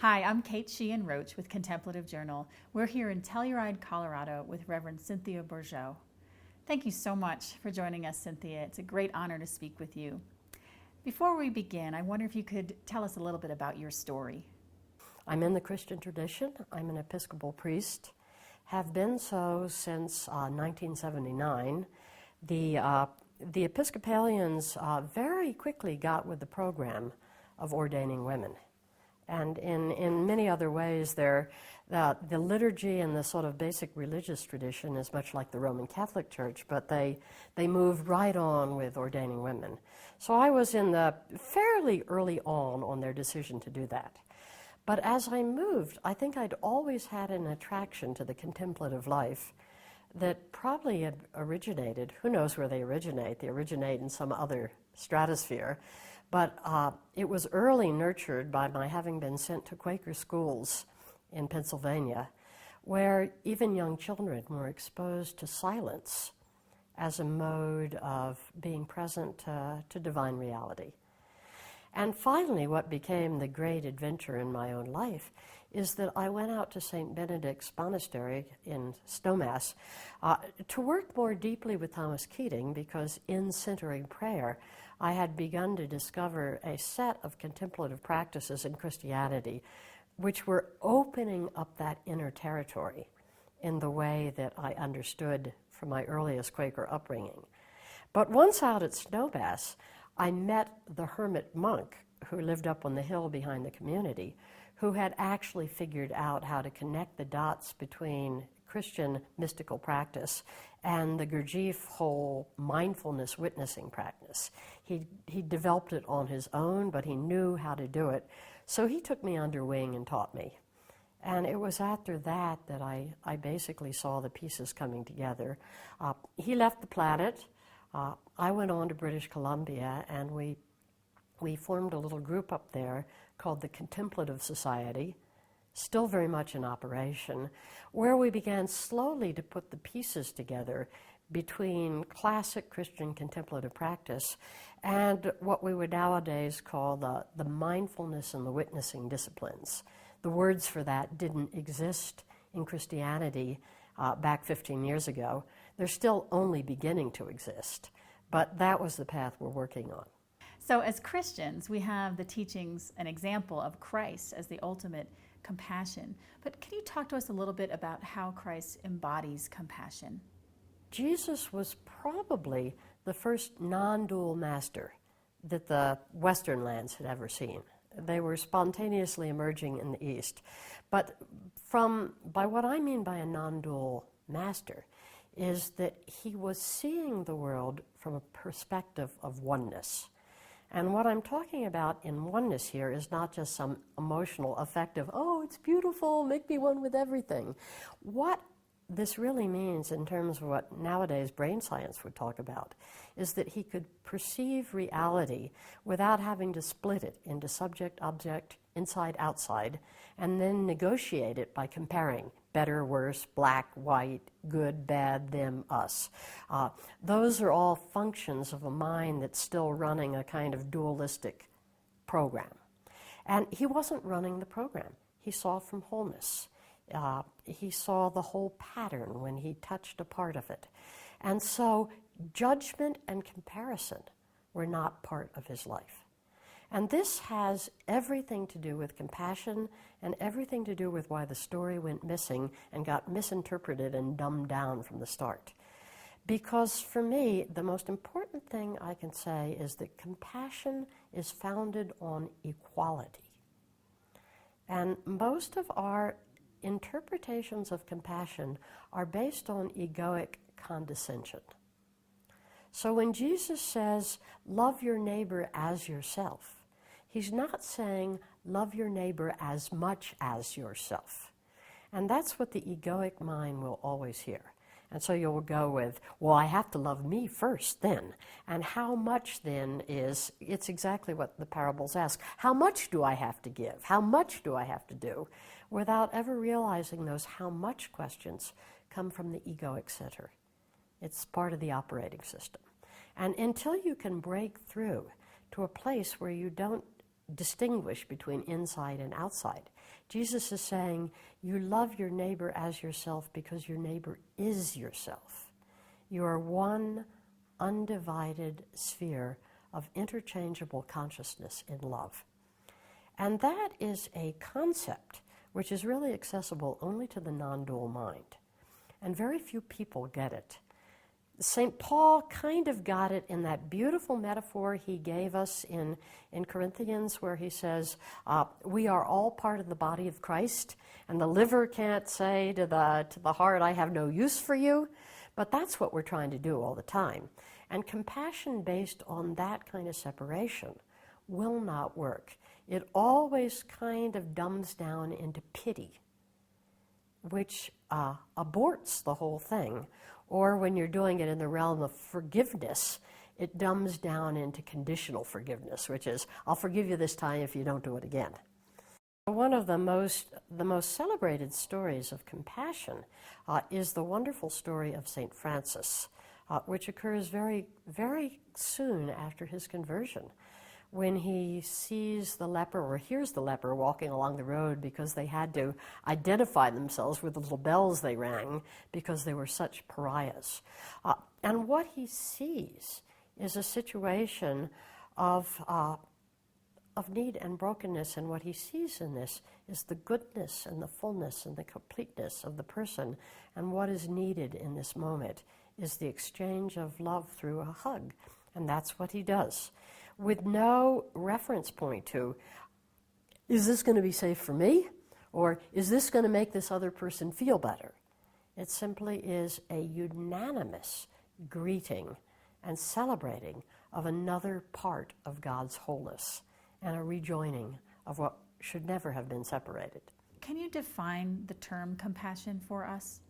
Hi, I'm Kate Sheehan Roach with Contemplative Journal. We're here in Telluride, Colorado with Reverend Cynthia Bourgeault. Thank you so much for joining us, Cynthia. It's a great honor to speak with you. Before we begin, I wonder if you could tell us a little bit about your story. I'm in the Christian tradition. I'm an Episcopal priest, have been so since 1979. The Episcopalians very quickly got with the program of ordaining women. And in many other ways, the liturgy and the sort of basic religious tradition is much like the Roman Catholic Church, but they moved right on with ordaining women. So I was in the fairly early on their decision to do that. But as I moved, I think I'd always had an attraction to the contemplative life that probably had originated, who knows where they originate in some other stratosphere, but it was early nurtured by my having been sent to Quaker schools in Pennsylvania, where even young children were exposed to silence as a mode of being present to divine reality. And finally, what became the great adventure in my own life is that I went out to St. Benedict's Monastery in Snowmass to work more deeply with Thomas Keating, because in centering prayer, I had begun to discover a set of contemplative practices in Christianity which were opening up that inner territory in the way that I understood from my earliest Quaker upbringing. But once out at Snowmass, I met the hermit monk who lived up on the hill behind the community, who had actually figured out how to connect the dots between Christian mystical practice and the Gurdjieff whole mindfulness witnessing practice. He developed it on his own, but he knew how to do it. So he took me under wing and taught me. And it was after that that I basically saw the pieces coming together. He left the planet. I went on to British Columbia, and we formed a little group up there called the Contemplative Society, still very much in operation, where we began slowly to put the pieces together between classic Christian contemplative practice and what we would nowadays call the mindfulness and the witnessing disciplines. The words for that didn't exist in Christianity back 15 years ago. They're still only beginning to exist, but that was the path we're working on. So as Christians, we have the teachings, an example of Christ as the ultimate compassion. But can you talk to us a little bit about how Christ embodies compassion? Jesus was probably the first non-dual master that the Western lands had ever seen. They were spontaneously emerging in the East. But by what I mean by a non-dual master is that he was seeing the world from a perspective of oneness. And what I'm talking about in oneness here is not just some emotional, affective, oh, it's beautiful, make me one with everything. What this really means in terms of what nowadays brain science would talk about is that he could perceive reality without having to split it into subject, object, inside, outside, and then negotiate it by comparing better, worse, black, white, good, bad, them, us. Those are all functions of a mind that's still running a kind of dualistic program. And he wasn't running the program. He saw from wholeness. He saw the whole pattern when he touched a part of it. And so judgment and comparison were not part of his life. And this has everything to do with compassion and everything to do with why the story went missing and got misinterpreted and dumbed down from the start. Because for me, the most important thing I can say is that compassion is founded on equality. And most of our interpretations of compassion are based on egoic condescension. So when Jesus says, love your neighbor as yourself, he's not saying, love your neighbor as much as yourself. And that's what the egoic mind will always hear. And so you'll go with, well, I have to love me first then. And how much then it's exactly what the parables ask. How much do I have to give? How much do I have to do? Without ever realizing those how much questions come from the egoic center. It's part of the operating system. And until you can break through to a place where you don't distinguish between inside and outside, Jesus is saying, you love your neighbor as yourself because your neighbor is yourself. You are one undivided sphere of interchangeable consciousness in love. And that is a concept which is really accessible only to the non-dual mind. And very few people get it. St. Paul kind of got it in that beautiful metaphor he gave us in Corinthians, where he says, we are all part of the body of Christ, and the liver can't say to the heart, I have no use for you. But that's what we're trying to do all the time. And compassion based on that kind of separation will not work. It always kind of dumbs down into pity, which aborts the whole thing. Or when you're doing it in the realm of forgiveness, it dumbs down into conditional forgiveness, which is, I'll forgive you this time if you don't do it again. One of the most celebrated stories of compassion is the wonderful story of St. Francis, which occurs very, very soon after his conversion, when he sees the leper or hears the leper walking along the road, because they had to identify themselves with the little bells they rang because they were such pariahs. And what he sees is a situation of need and brokenness, and what he sees in this is the goodness and the fullness and the completeness of the person, and what is needed in this moment is the exchange of love through a hug, and that's what he does, with no reference point to, is this going to be safe for me? Or is this going to make this other person feel better? It simply is a unanimous greeting and celebrating of another part of God's wholeness and a rejoining of what should never have been separated. Can you define the term compassion for us?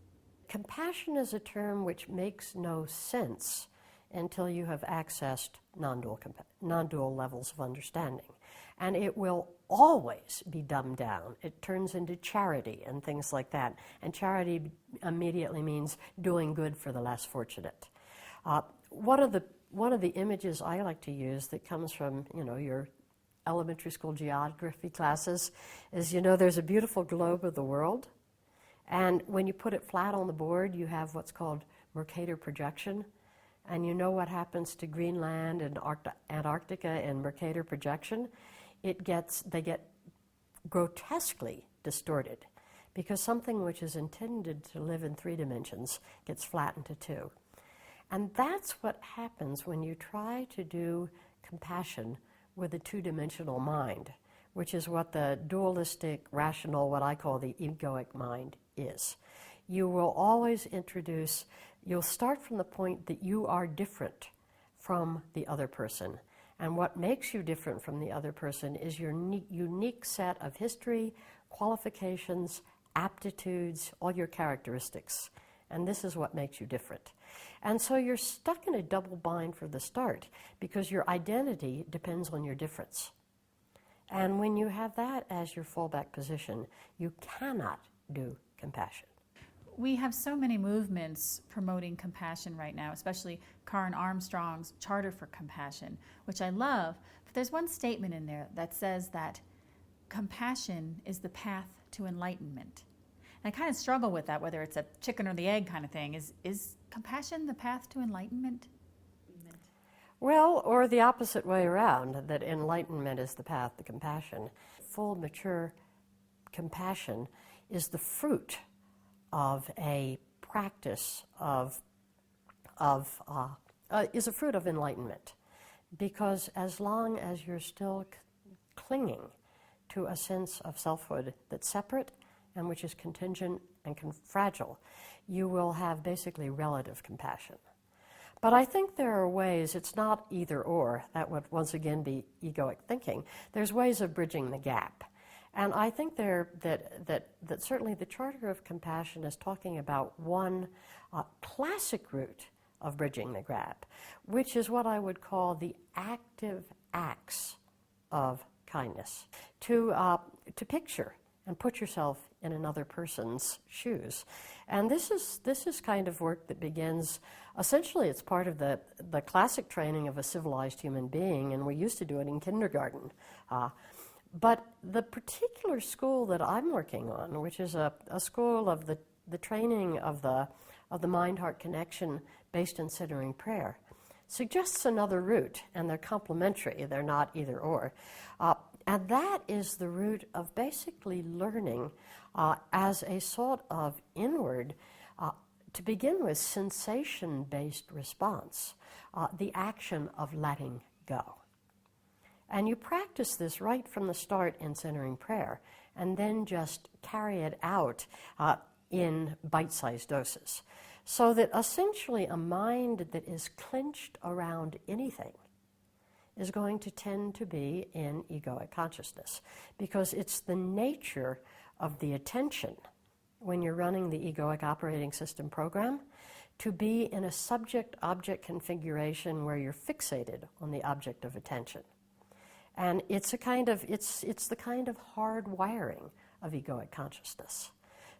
Compassion is a term which makes no sense until you have accessed non-dual levels of understanding. And it will always be dumbed down. It turns into charity and things like that. And charity immediately means doing good for the less fortunate. One of the images I like to use that comes from, your elementary school geography classes is, there's a beautiful globe of the world. And when you put it flat on the board, you have what's called Mercator projection. And you know what happens to Greenland and Antarctica in Mercator projection? They get grotesquely distorted because something which is intended to live in 3 dimensions gets flattened to 2. And that's what happens when you try to do compassion with a 2-dimensional mind, which is what the dualistic, rational, what I call the egoic mind is. You will always you'll start from the point that you are different from the other person. And what makes you different from the other person is your unique set of history, qualifications, aptitudes, all your characteristics. And this is what makes you different. And so you're stuck in a double bind for the start because your identity depends on your difference. And when you have that as your fallback position, you cannot do compassion. We have so many movements promoting compassion right now, especially Karen Armstrong's Charter for Compassion, which I love. But there's one statement in there that says that compassion is the path to enlightenment. And I kind of struggle with that, whether it's a chicken or the egg kind of thing. Is compassion the path to enlightenment? Well, or the opposite way around, that enlightenment is the path to compassion. Full, mature compassion is the fruit of a practice is a fruit of enlightenment, because as long as you're still clinging to a sense of selfhood that's separate and which is contingent and fragile, you will have basically relative compassion. But I think there are ways, it's not either or, that would once again be egoic thinking. There's ways of bridging the gap. And I think that certainly the Charter of Compassion is talking about one classic route of bridging the gap, which is what I would call the active acts of kindness. To picture and put yourself in another person's shoes. And this is kind of work that begins, essentially it's part of the classic training of a civilized human being, and we used to do it in kindergarten. But the particular school that I'm working on, which is a school of the training of the mind-heart connection based in centering prayer, suggests another route, and they're complementary. They're not either or. And that is the route of basically learning as a sort of inward, to begin with, sensation-based response, the action of letting go. And you practice this right from the start in centering prayer, and then just carry it out in bite-sized doses. So that essentially a mind that is clenched around anything is going to tend to be in egoic consciousness, because it's the nature of the attention when you're running the egoic operating system program to be in a subject-object configuration where you're fixated on the object of attention. And it's the kind of hard wiring of egoic consciousness.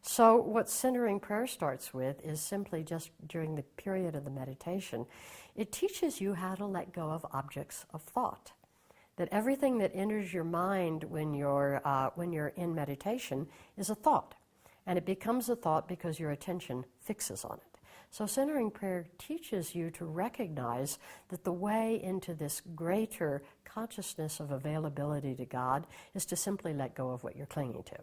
So what centering prayer starts with is simply just during the period of the meditation, it teaches you how to let go of objects of thought. That everything that enters your mind when you're in meditation is a thought. And it becomes a thought because your attention fixes on it. So centering prayer teaches you to recognize that the way into this greater consciousness of availability to God is to simply let go of what you're clinging to.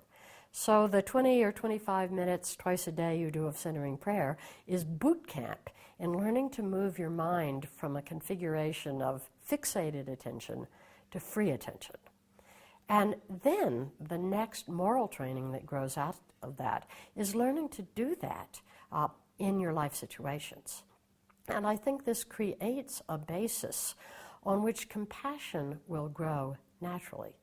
So the 20 or 25 minutes twice a day you do of centering prayer is boot camp in learning to move your mind from a configuration of fixated attention to free attention. And then the next moral training that grows out of that is learning to do that in your life situations. And I think this creates a basis on which compassion will grow naturally.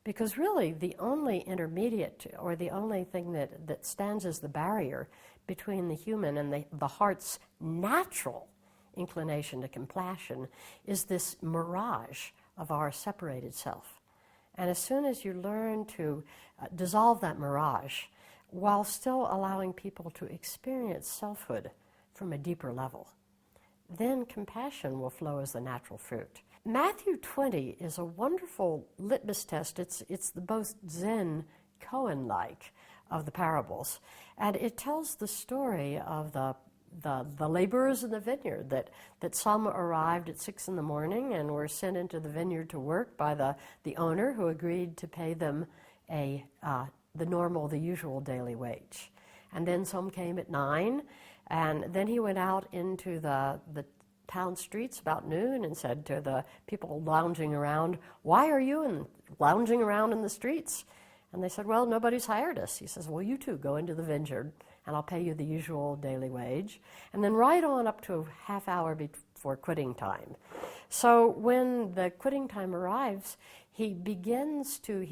Because really the only intermediate, or the only thing that stands as the barrier between the human and the heart's natural inclination to compassion is this mirage of our separated self. And as soon as you learn to dissolve that mirage, while still allowing people to experience selfhood from a deeper level, then compassion will flow as the natural fruit. Matthew 20 is a wonderful litmus test. It's the both Zen koan-like of the parables. And it tells the story of the laborers in the vineyard, that some arrived at 6 in the morning and were sent into the vineyard to work by the owner, who agreed to pay them the usual daily wage. And then some came at 9, and then he went out into the town streets about noon and said to the people lounging around, "Why are you lounging around in the streets?" And they said, "Well, nobody's hired us." He says, "Well, you two go into the vineyard and I'll pay you the usual daily wage." And then right on up to a half hour before quitting time. So when the quitting time arrives, he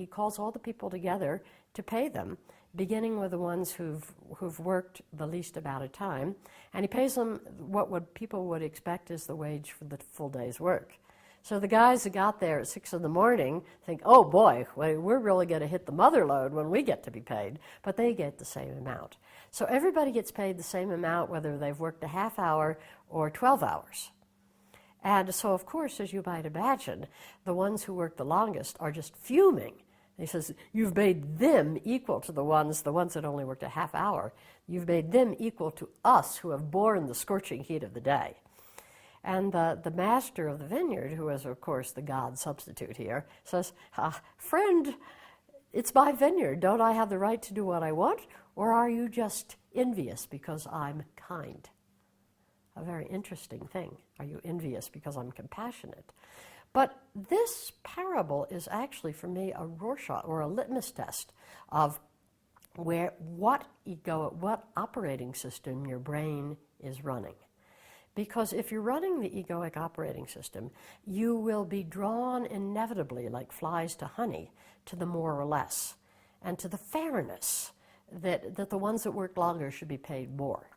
calls all the people together to pay them, beginning with the ones who've worked the least amount of time, and he pays them what people would expect is the wage for the full day's work. So the guys that got there at 6 in the morning think, "Oh boy, we're really going to hit the mother lode when we get to be paid," but they get the same amount. So everybody gets paid the same amount whether they've worked a half hour or 12 hours. And so, of course, as you might imagine, the ones who work the longest are just fuming. He says, "You've made them equal to the ones that only worked a half hour. You've made them equal to us who have borne the scorching heat of the day." And the master of the vineyard, who is, of course, the God substitute here, says, "Friend, it's my vineyard. Don't I have the right to do what I want? Or are you just envious because I'm kind?" A very interesting thing. Are you envious because I'm compassionate? But this parable is actually, for me, a Rorschach or a litmus test of what operating system your brain is running. Because if you're running the egoic operating system, you will be drawn inevitably, like flies to honey, to the more or less, and to the fairness that the ones that work longer should be paid more.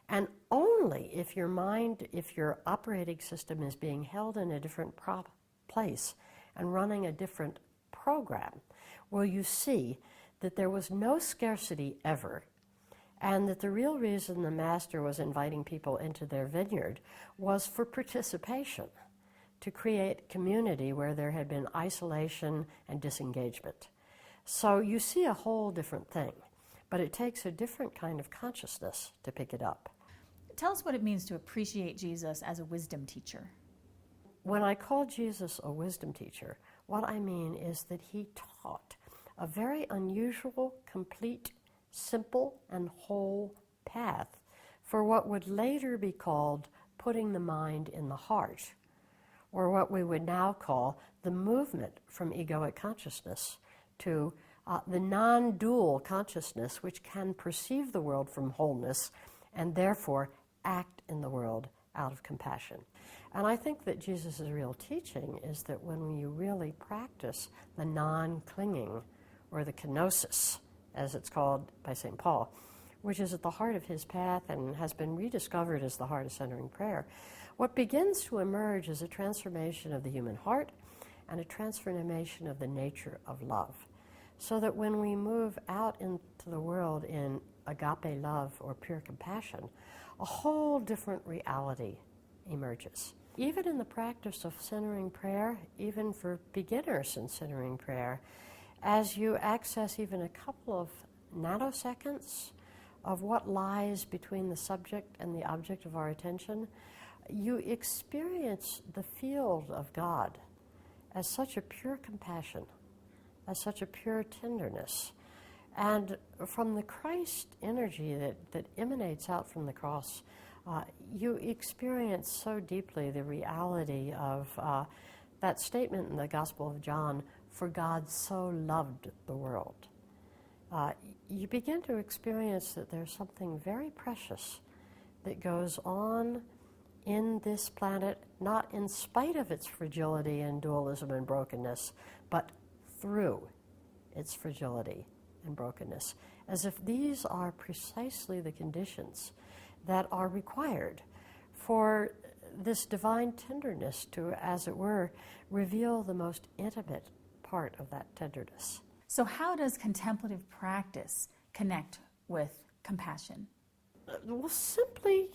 And only if your operating system is being held in a different place and running a different program, will you see that there was no scarcity ever, and that the real reason the master was inviting people into their vineyard was for participation, to create community where there had been isolation and disengagement. So you see a whole different thing, but it takes a different kind of consciousness to pick it up. Tell us what it means to appreciate Jesus as a wisdom teacher. When I call Jesus a wisdom teacher, what I mean is that he taught a very unusual, complete, simple, and whole path for what would later be called putting the mind in the heart, or what we would now call the movement from egoic consciousness to the non-dual consciousness which can perceive the world from wholeness and therefore act in the world out of compassion. And I think that Jesus' real teaching is that when you really practice the non-clinging, or the kenosis, as it's called by St. Paul, which is at the heart of his path and has been rediscovered as the heart of centering prayer, what begins to emerge is a transformation of the human heart and a transformation of the nature of love. So that when we move out into the world in agape love or pure compassion, a whole different reality emerges. Even in the practice of centering prayer, even for beginners in centering prayer, as you access even a couple of nanoseconds of what lies between the subject and the object of our attention, you experience the field of God as such a pure compassion, as such a pure tenderness. And from the Christ energy that emanates out from the cross, you experience so deeply the reality of that statement in the Gospel of John, "For God so loved the world." You begin to experience that there's something very precious that goes on in this planet, not in spite of its fragility and dualism and brokenness, but through its fragility and brokenness, as if these are precisely the conditions that are required for this divine tenderness to, as it were, reveal the most intimate part of that tenderness. So how does contemplative practice connect with compassion? Well, simply,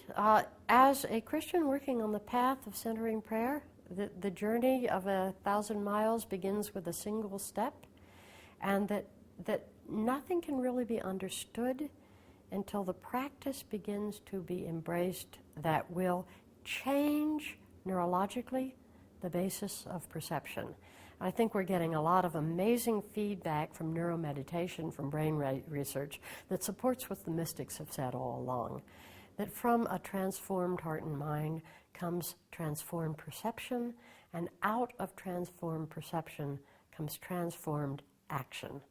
as a Christian working on the path of centering prayer, the journey of 1,000 miles begins with a single step, and that nothing can really be understood until the practice begins to be embraced that will change neurologically the basis of perception. I think we're getting a lot of amazing feedback from neuromeditation, from brain research, that supports what the mystics have said all along, that from a transformed heart and mind comes transformed perception, and out of transformed perception comes transformed action.